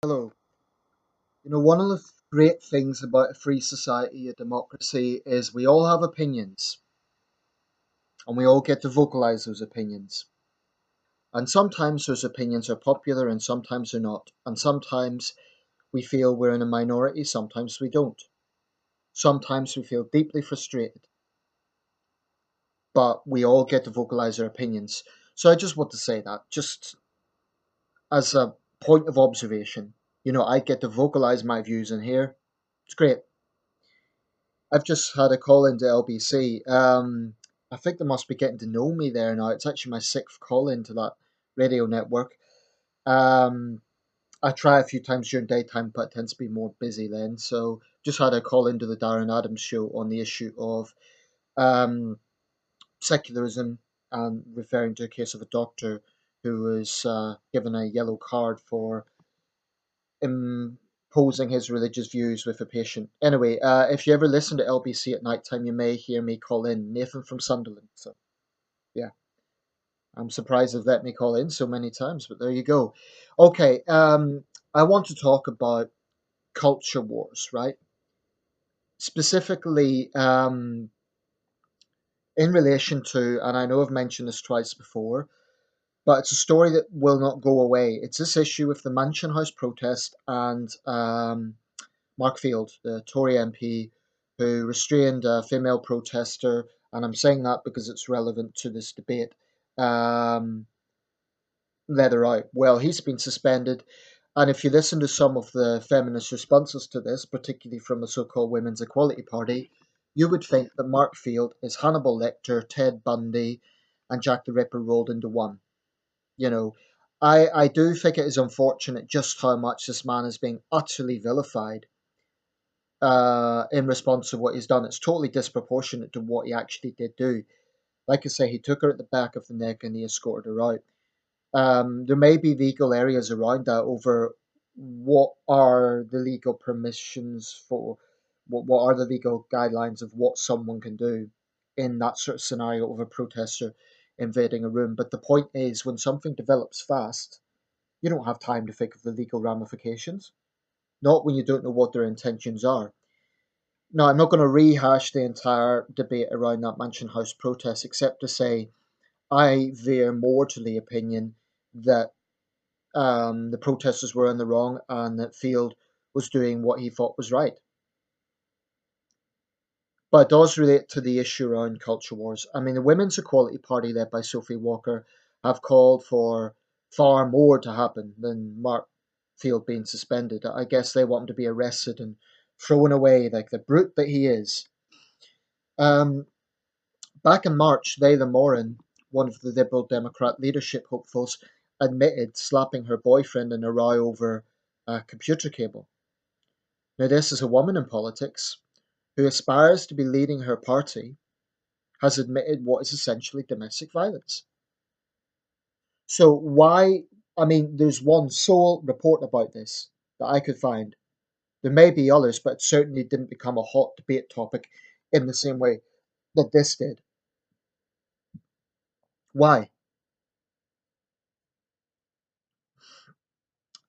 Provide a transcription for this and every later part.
Hello. One of the great things about a free society, a democracy, is we all have opinions and we all get to vocalize those opinions. And sometimes those opinions are popular and sometimes they're not. And sometimes we feel we're in a minority, sometimes we don't. Sometimes we feel deeply frustrated, but we all get to vocalize our opinions. So I just want to say that, just as a point of observation. I get to vocalize my views in here. It's great. I've just had a call into LBC. I think they must be getting to know me there now. It's actually my sixth call into that radio network. Um, I try a few times during daytime, but it tends to be more busy then. So just had a call into the Darren Adams show on the issue of um, secularism and referring to a case of a doctor who was given a yellow card for imposing his religious views with a patient. Anyway, if you ever listen to LBC at night time, you may hear me call in Nathan from Sunderland. So, yeah, I'm surprised they've let me call in so many times, but there you go. Okay, I want to talk about culture wars, right? Specifically, in relation to, and I know I've mentioned this twice before, but it's a story that will not go away. It's this issue with the Mansion House protest and Mark Field, the Tory MP, who restrained a female protester, and I'm saying that because it's relevant to this debate, um, let her out. Well, he's been suspended, and if you listen to some of the feminist responses to this, particularly from the so called Women's Equality Party, you would think that Mark Field is Hannibal Lecter, Ted Bundy, and Jack the Ripper rolled into one. You know, I do think it is unfortunate just how much this man is being utterly vilified in response to what he's done. It's totally disproportionate to what he actually did do. Like I say, he took her at the back of the neck and he escorted her out. There may be legal areas around that over what are the legal permissions for, what are the legal guidelines of what someone can do in that sort of scenario of a protester invading a room. But the point is, when something develops fast, you don't have time to think of the legal ramifications, not when you don't know what their intentions are. No, I'm not going to rehash the entire debate around that Mansion House protest, except to say I veer more to the opinion that the protesters were in the wrong and that Field was doing what he thought was right. But it does relate to the issue around culture wars. I mean, the Women's Equality Party, led by Sophie Walker, have called for far more to happen than Mark Field being suspended. I guess they want him to be arrested and thrown away like the brute that he is. Um, Back in March, Leila Morin, one of the Liberal Democrat leadership hopefuls, admitted slapping her boyfriend in a row over a computer cable. Now, this is a woman in politics who aspires to be leading her party, has admitted what is essentially domestic violence. So, why? I mean, there's one sole report about this that I could find. There may be others, but it certainly didn't become a hot debate topic in the same way that this did. Why?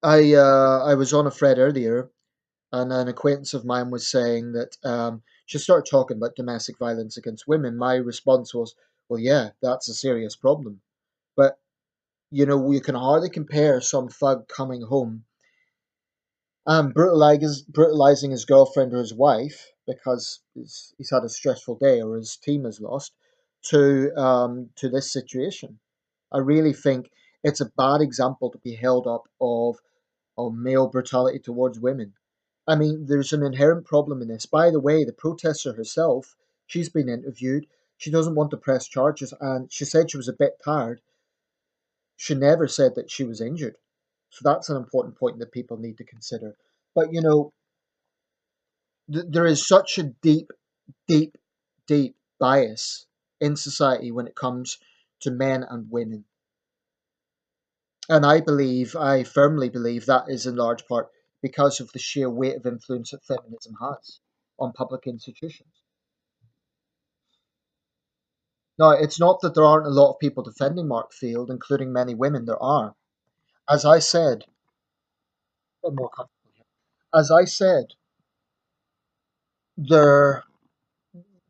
I was on a thread earlier, and an acquaintance of mine was saying that she started talking about domestic violence against women. My response was, well, yeah, that's a serious problem. But, you can hardly compare some thug coming home and brutalizing his girlfriend or his wife because he's had a stressful day or his team has lost to this situation. I really think it's a bad example to be held up of male brutality towards women. I mean, there's an inherent problem in this. By the way, the protester herself, she's been interviewed. She doesn't want to press charges, and she said she was a bit tired. She never said that she was injured. So that's an important point that people need to consider. But there is such a deep, deep, deep bias in society when it comes to men and women. And I firmly believe that is in large part because of the sheer weight of influence that feminism has on public institutions. Now, it's not that there aren't a lot of people defending Mark Field, including many women. There are. As I said, more comfortable here. As I said, there,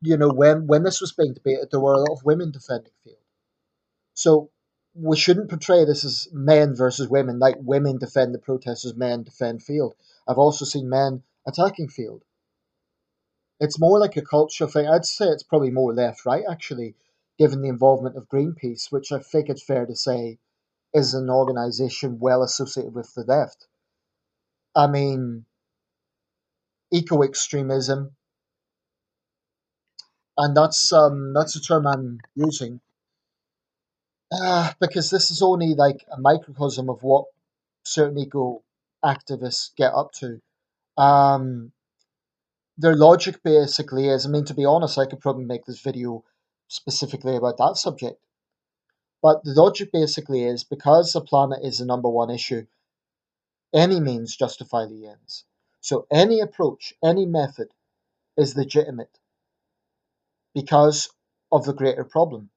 when this was being debated, there were a lot of women defending Field. So we shouldn't portray this as men versus women, like women defend the protesters, men defend Field. I've also seen men attacking Field. It's more like a culture thing. I'd say it's probably more left right, actually, given the involvement of Greenpeace, which I think it's fair to say is an organisation well associated with the left. I mean, eco extremism, and that's a term I'm using because this is only like a microcosm of what certain eco activists get up to. Um, their logic basically is, I mean, to be honest, I could probably make this video specifically about that subject. But the logic basically is because the planet is the number one issue, any means justify the ends. So any approach, any method is legitimate because of the greater problem,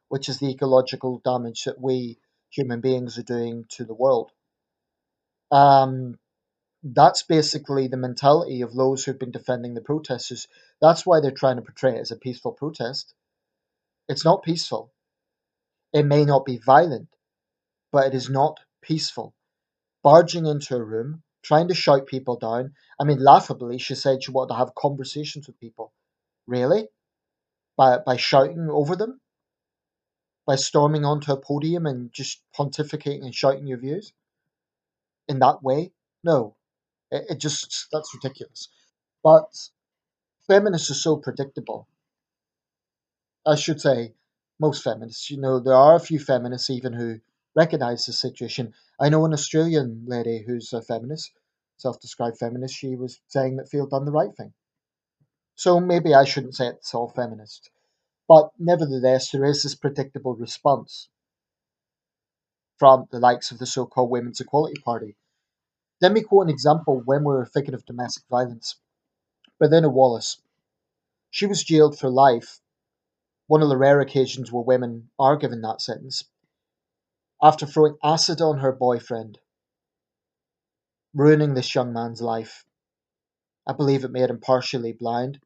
which is the ecological damage that we human beings are doing to the world. Um, that's basically the mentality of those who've been defending the protesters. That's why they're trying to portray it as a peaceful protest. It's not peaceful. It may not be violent, but it is not peaceful. Barging into a room, trying to shout people down. I mean, laughably, she said she wanted to have conversations with people. Really? By shouting over them? By storming onto a podium and just pontificating and shouting your views? In that way? No. It just, that's ridiculous. But feminists are so predictable. I should say, most feminists. There are a few feminists even who recognise the situation. I know an Australian lady who's a feminist, self-described feminist. She was saying that Field done the right thing. So maybe I shouldn't say it's all feminist. But nevertheless, there is this predictable response from the likes of the so-called Women's Equality Party. Let me quote an example when we're thinking of domestic violence. Berlina Wallace. She was jailed for life, one of the rare occasions where women are given that sentence, after throwing acid on her boyfriend, ruining this young man's life. I believe it made him partially blind,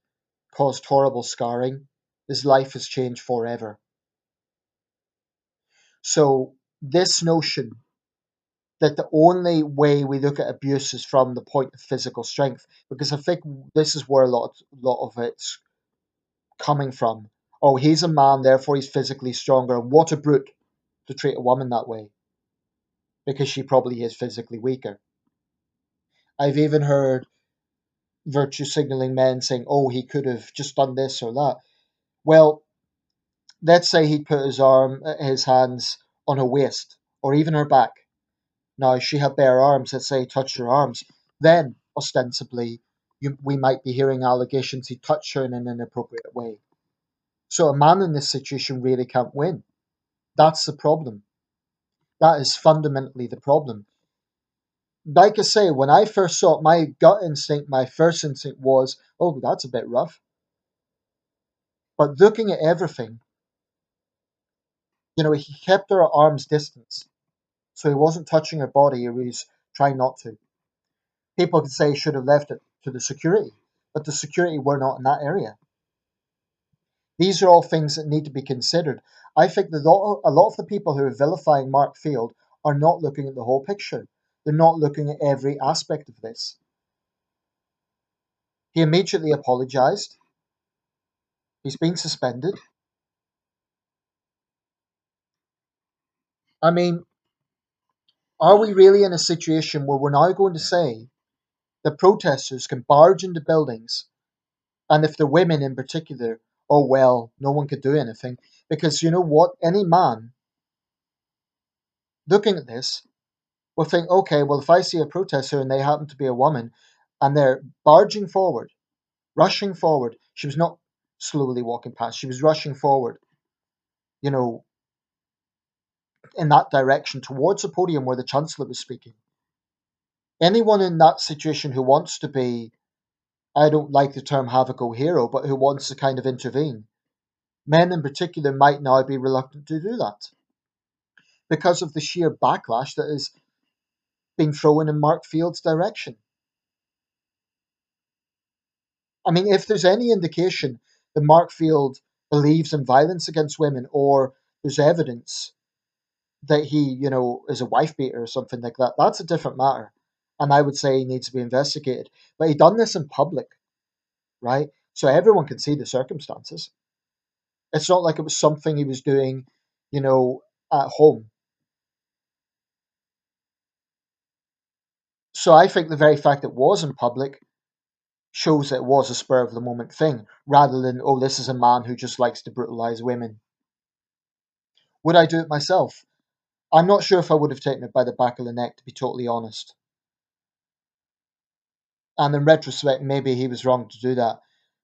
caused horrible scarring. His life has changed forever. So, this notion that the only way we look at abuse is from the point of physical strength, because I think this is where a lot of it's coming from. Oh, he's a man, therefore he's physically stronger. What a brute to treat a woman that way, because she probably is physically weaker. I've even heard virtue signaling men saying, oh, he could have just done this or that. Well, let's say he'd put his hands on her waist or even her back. Now, she had bare arms, let's say he touched her arms. Then, ostensibly, we might be hearing allegations he touched her in an inappropriate way. So a man in this situation really can't win. That's the problem. That is fundamentally the problem. Like I say, when I first saw it, my gut instinct, my first instinct was, oh, that's a bit rough. But looking at everything, he kept her at arm's distance. So he wasn't touching her body, he was trying not to. People could say he should have left it to the security, but the security were not in that area. These are all things that need to be considered. I think that a lot of the people who are vilifying Mark Field are not looking at the whole picture. They're not looking at every aspect of this. He immediately apologised. He's been suspended. I mean, are we really in a situation where we're now going to say that protesters can barge into buildings, and if they're women in particular, oh well, no one could do anything? Because you know what? Any man looking at this will think, okay, well, if I see a protester and they happen to be a woman and they're barging forward, rushing forward, she was not slowly walking past, she was rushing forward, you know, in that direction towards the podium where the Chancellor was speaking. Anyone in that situation who wants to be, I don't like the term have a go hero, but who wants to kind of intervene, men in particular might now be reluctant to do that because of the sheer backlash that is being thrown in Mark Field's direction. I mean, if there's any indication that Mark Field believes in violence against women, or there's evidence that he, is a wife beater or something like that, that's a different matter. And I would say he needs to be investigated. But he done this in public, right? So everyone can see the circumstances. It's not like it was something he was doing, you know, at home. So I think the very fact it was in public shows that it was a spur of the moment thing, rather than, oh, this is a man who just likes to brutalize women. Would I do it myself? I'm not sure if I would have taken it by the back of the neck, to be totally honest. And in retrospect, maybe he was wrong to do that.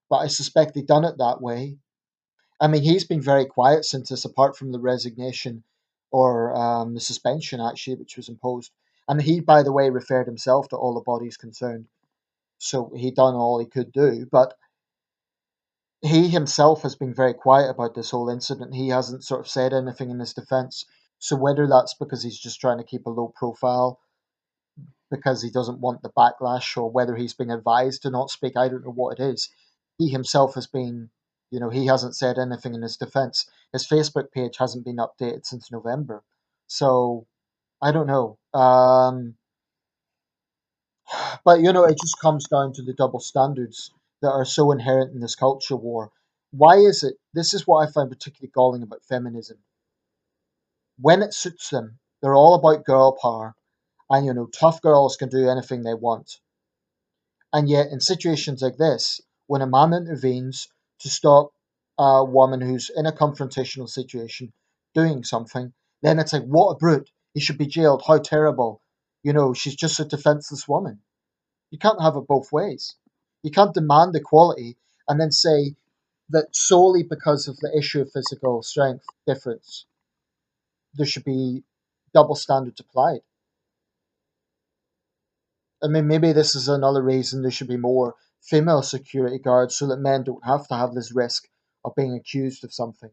But I suspect he done it that way. I mean, he's been very quiet since this, apart from the resignation or the suspension, actually, which was imposed. And he, by the way, referred himself to all the bodies concerned. So he done all he could do. But he himself has been very quiet about this whole incident. He hasn't sort of said anything in his defense. So whether that's because he's just trying to keep a low profile because he doesn't want the backlash, or whether he's been advised to not speak, I don't know what it is. He himself has been, he hasn't said anything in his defense. His Facebook page hasn't been updated since November. So I don't know. But, it just comes down to the double standards that are so inherent in this culture war. Why is it? This is what I find particularly galling about feminism. When it suits them, they're all about girl power. And, tough girls can do anything they want. And yet, in situations like this, when a man intervenes to stop a woman who's in a confrontational situation doing something, then it's like, what a brute. He should be jailed. How terrible. She's just a defenseless woman. You can't have it both ways. You can't demand equality and then say that solely because of the issue of physical strength difference, there should be double standards applied. I mean, maybe this is another reason there should be more female security guards so that men don't have to have this risk of being accused of something.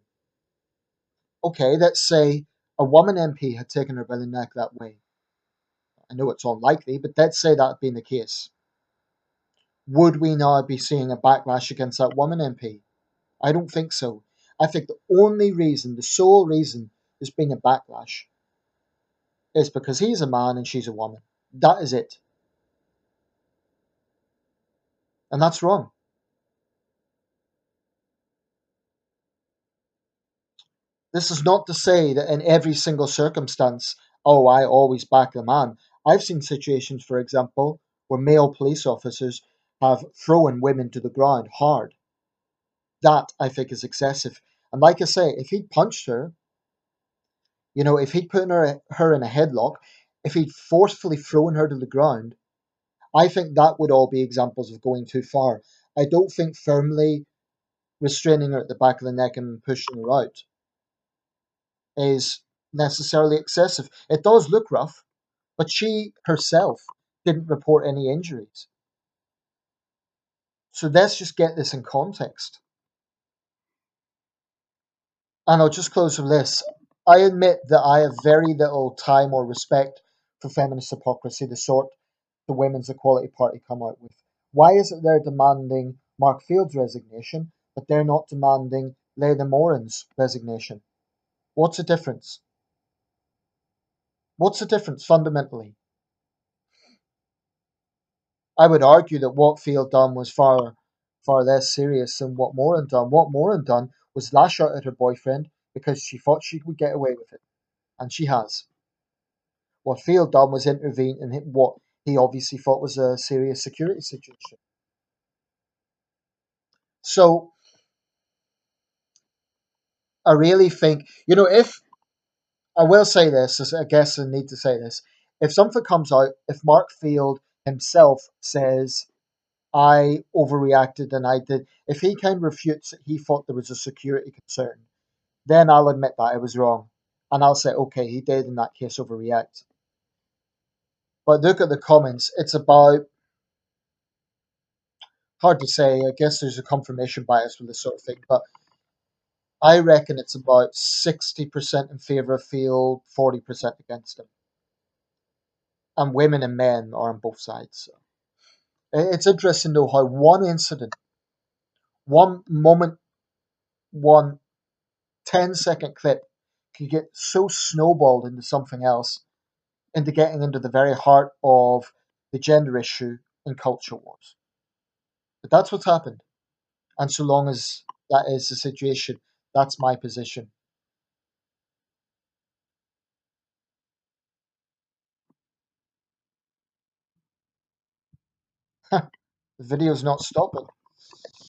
Okay, let's say a woman MP had taken her by the neck that way. I know it's unlikely, but let's say that had been the case. Would we now be seeing a backlash against that woman MP? I don't think so. I think the only reason, the sole reason there's been a backlash is because he's a man and she's a woman. That is it. And that's wrong. This is not to say that in every single circumstance, oh, I always back the man. I've seen situations, for example, where male police officers have thrown women to the ground hard. That, I think, is excessive. And like I say, if he'd punched her, if he'd put her in a headlock, if he'd forcefully thrown her to the ground, I think that would all be examples of going too far. I don't think firmly restraining her at the back of the neck and pushing her out is necessarily excessive. It does look rough, but she herself didn't report any injuries. So let's just get this in context. And I'll just close with this. I admit that I have very little time or respect for feminist hypocrisy, the sort the Women's Equality Party come out with. Why is it they're demanding Mark Field's resignation, but they're not demanding Leda Morin's resignation? What's the difference? What's the difference fundamentally? I would argue that what Field done was far less serious than what Moran done. What Moran done was lash out at her boyfriend because she thought she would get away with it, and she has. What Field done was intervene in what he obviously thought was a serious security situation. So I really think, if I will say this, as I guess I need to say this, if something comes out, if Mark Field himself says, I overreacted and I did, if he kind of refutes that he thought there was a security concern, then I'll admit that I was wrong. And I'll say, okay, he did in that case overreact. But look at the comments. It's about, hard to say, I guess there's a confirmation bias with this sort of thing, but I reckon it's about 60% in favour of Field, 40% against him. and women and men are on both sides. So it's interesting though how one incident, one moment, one 10-second clip can get so snowballed into something else, into getting into the very heart of the gender issue and culture wars. But that's what's happened. And so long as that is the situation, that's my position. The video's not stopping.